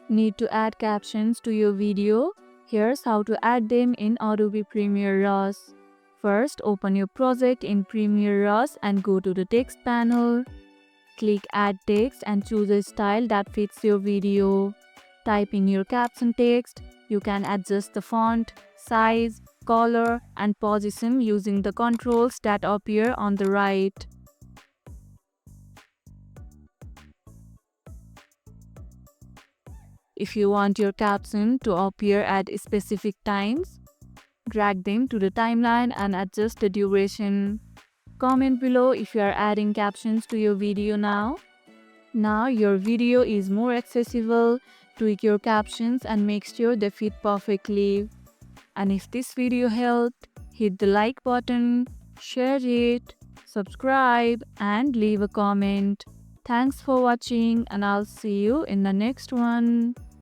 Need to add captions to your video? Here's how to add them in Adobe Premiere Rush. First, open your project in Premiere Rush and go to the text panel. Click Add Text and choose a style that fits your video. Type in your caption text. You can adjust the font, size, color, and position using the controls that appear on the right. If you want your caption to appear at specific times, drag them to the timeline and adjust the duration. Comment below if you are adding captions to your video now. Now your video is more accessible. Tweak your captions and make sure they fit perfectly. And if this video helped, hit the like button, share it, subscribe, and leave a comment. Thanks for watching, and I'll see you in the next one.